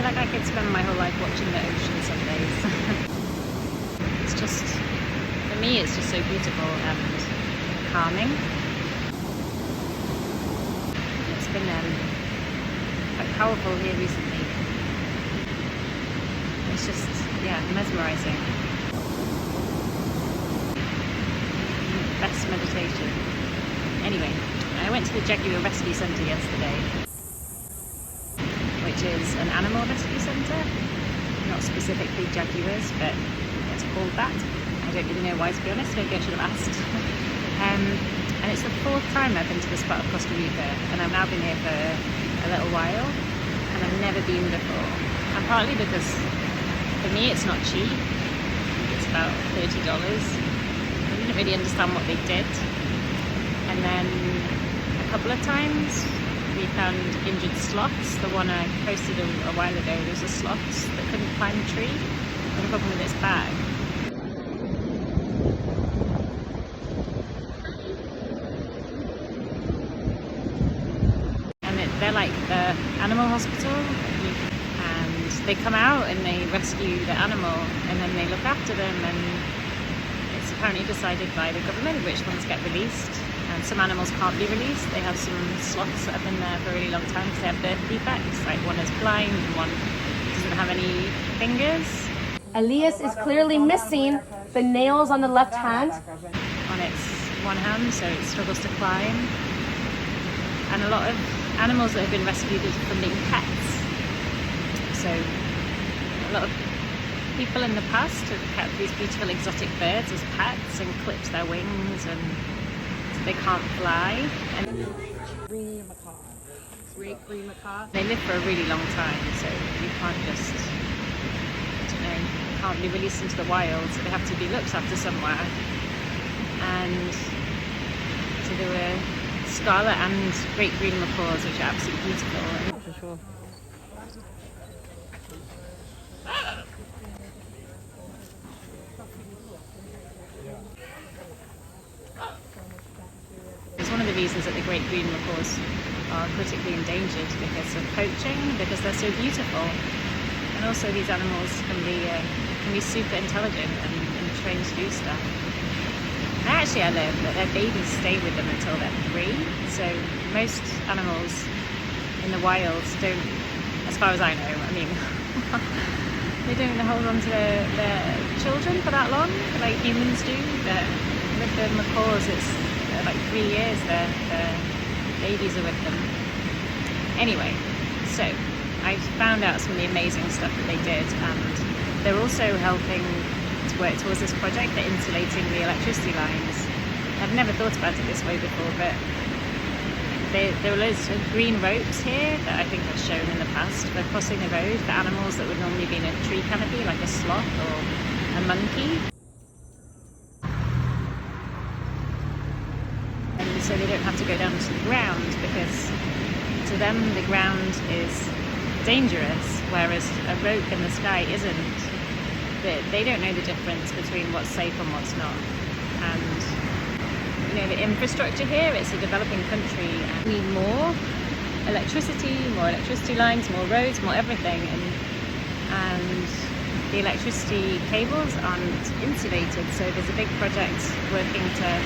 feel like I could spend my whole life watching the ocean some days. It's just, for me, it's just so beautiful and calming. It's been quite powerful here recently. It's just, yeah, mesmerizing. Best meditation. Anyway, I went to the Jaguar Rescue Centre yesterday, which is an animal rescue centre. Not specifically jaguars, but it's called that. I don't really know why, to be honest. Maybe I should have asked. And it's the 4th time I've been to this part of Costa Rica, and I've now been here for a little while, and I've never been before. And partly because, for me, it's not cheap. It's about $30. I didn't really understand what they did. And then a couple of times we found injured sloths. The one I posted a while ago, there was a sloth that couldn't climb a tree. Had a problem with its bag. And they're like the animal hospital, and they come out and they rescue the animal and then they look after them, and it's apparently decided by the government which ones get released. And some animals can't be released. They have some sloths that have been there for a really long time because they have birth defects. Like one is blind and one doesn't have any fingers. Elias is clearly missing the nails on the left hand. On its one hand, so it struggles to climb. And a lot of animals that have been rescued from being pets. So a lot of people in the past have kept these beautiful exotic birds as pets and clipped their wings, and they can't fly. And they live for a really long time, so you can't just, I don't know, can't be released into the wild, so they have to be looked after somewhere. And so there were scarlet and great green macaws, which are absolutely beautiful. For sure. One of the reasons that the great green macaws are critically endangered because of poaching, because they're so beautiful, and also these animals can be super intelligent and trained to do stuff. And actually, I learned that their babies stay with them until they're 3. So most animals in the wild don't, as far as I know, I mean, they don't hold on to their children for that long, like humans do. But with the macaws, it's like 3 years their babies are with them. Anyway, so I found out some of the amazing stuff that they did, and they're also helping to work towards this project for insulating the electricity lines. I've never thought about it this way before, but there are loads of green ropes here that I think I've shown in the past for crossing the road for animals that would normally be in a tree canopy, like a sloth or a monkey. So they don't have to go down to the ground, because to them the ground is dangerous, whereas a rope in the sky isn't. They don't know the difference between what's safe and what's not. And you know, the infrastructure here, it's a developing country, and we need more electricity lines, more roads, more everything, and the electricity cables aren't insulated, so there's a big project working to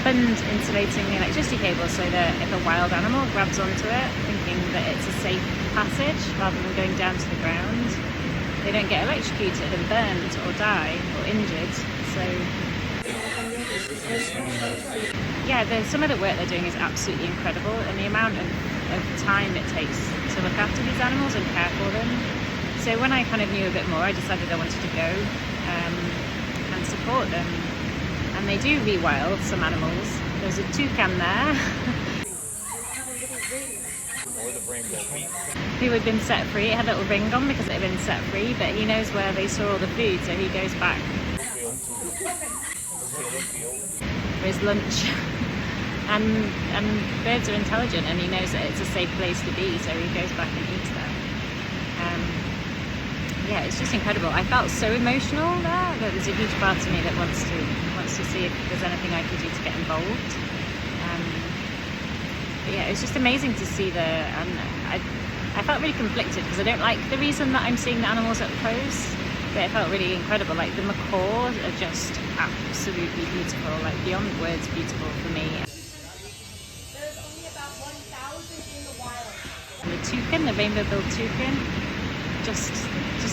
fund insulating the electricity cable so that if a wild animal grabs onto it thinking that it's a safe passage rather than going down to the ground, they don't get electrocuted and burned or die or injured. So yeah, some of the work they're doing is absolutely incredible, and the amount of time it takes to look after these animals and care for them. So when I kind of knew a bit more, I decided I wanted to go and support them. And they do rewild some animals. There's a toucan there who had been set free. It had a little ring on because it had been set free, but he knows where they saw all the food, so he goes back for his lunch. And birds are intelligent, and he knows that it's a safe place to be, so he goes back and eats there. Yeah, it's just incredible. I felt so emotional there that there's a huge part of me that wants to see if there's anything I can do to get involved. But yeah, it's just amazing to see I felt really conflicted because I don't like the reason that I'm seeing the animals up close, but it felt really incredible. Like the macaws are just absolutely beautiful, like beyond words beautiful for me. There's only about 1,000 in the wild. And the toucan, the rainbow-billed toucan, just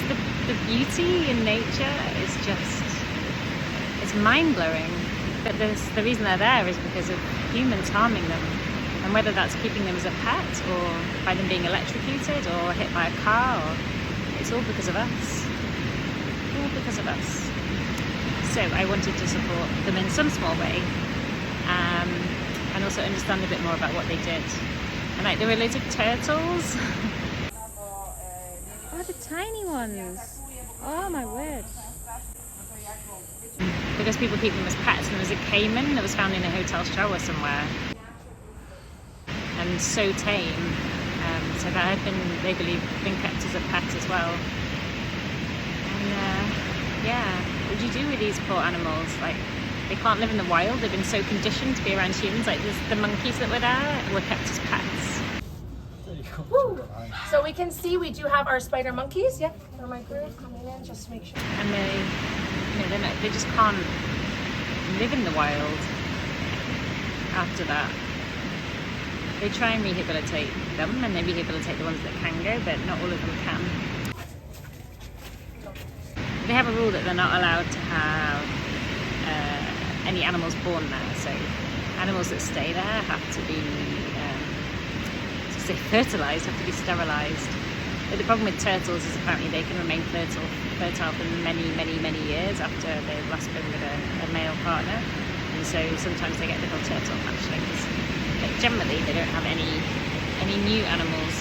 the beauty in nature is just, it's mind-blowing. But the reason they're there is because of humans harming them. And whether that's keeping them as a pet or by them being electrocuted or hit by a car, or, it's all because of us. All because of us. So I wanted to support them in some small way, and also understand a bit more about what they did. And like there were loads of turtles. Oh, the tiny ones. Oh my word. Because people keep them as pets, and there was a caiman that was found in a hotel shower somewhere. And so tame, so that had been, they believe, been kept as a pet as well. And yeah, what do you do with these poor animals? Like, they can't live in the wild. They've been so conditioned to be around humans. Like the monkeys that were there were kept as pets. Woo. So we can see we do have our spider monkeys. Yep, for my group coming in just to make sure. And they just can't live in the wild after that. They try and rehabilitate them, and they rehabilitate the ones that can go, but not all of them can. They have a rule that they're not allowed to have any animals born there, so animals that stay there have to be fertilized, have to be sterilized. But the problem with turtles is apparently they can remain fertile for many years after they've last been with a male partner, and so sometimes they get little turtle hatchlings. But generally they don't have any new animals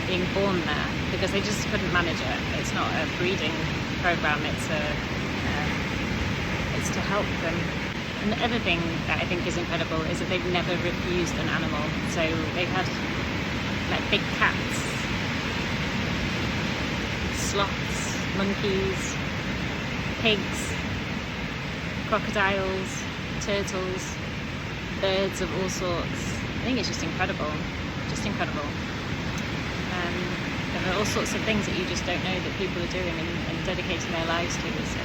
being born there because they just couldn't manage it. It's not a breeding program, it's to help them. And the other thing that I think is incredible is that they've never refused an animal. So they've had like big cats, sloths, monkeys, pigs, crocodiles, turtles, birds of all sorts. I think it's just incredible, just incredible. There are all sorts of things that you just don't know that people are doing and dedicating their lives to. So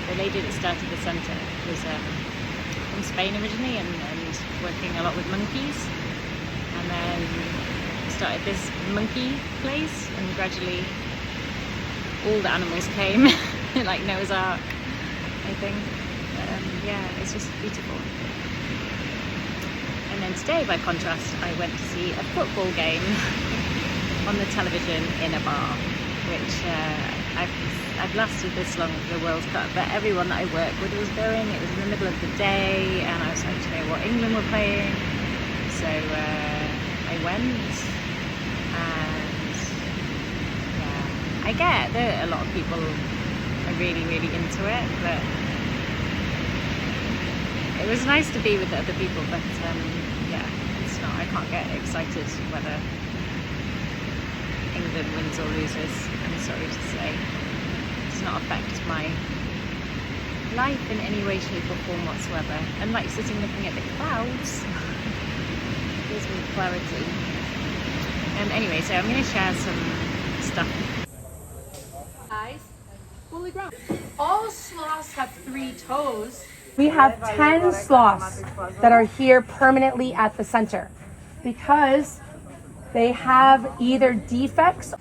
the lady that started the centre was from Spain originally and working a lot with monkeys, and then started this monkey place, and gradually all the animals came, like Noah's Ark, I think. Yeah, it's just beautiful. And then today, by contrast, I went to see a football game on the television in a bar, which I've lasted this long for the World Cup, but everyone that I work with was going. It was in the middle of the day, and I was like, you know what, England were playing, so I went, and yeah, I get that a lot of people are really into it, but it was nice to be with the other people, but yeah, it's not, I can't get excited whether England wins or loses, I'm sorry to say. It does not affect my life in any way, shape or form whatsoever. Unlike sitting looking at the clouds, it gives me clarity. Anyway, so I'm going to share some stuff. Eyes, fully grown. All sloths have 3 toes. We have 10 sloths that are here permanently at the center because they have either defects.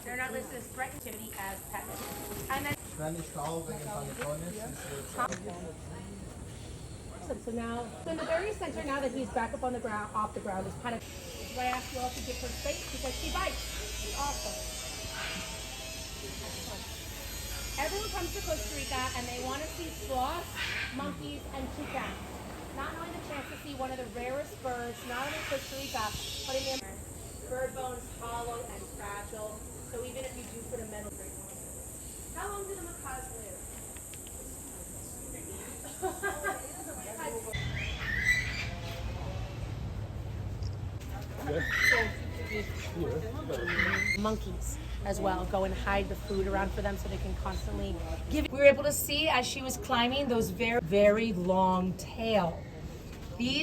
They're not listed as threat activity as pets. And then so now, so in the very center, now that he's back up on the ground, off the ground, is kind of why I asked you all to give her space because she bites. It's awesome. Everyone comes to Costa Rica and they want to see sloths, monkeys, and toucans. Not only the chance to see one of the rarest birds, not only in Costa Rica, but in the bird bones hollow and fragile. So even if you do put a metal ring on it. How long do the macaws live? Monkeys. as well. Go and hide the food around for them so they can constantly give. We were able to see as she was climbing those very, very long tail. These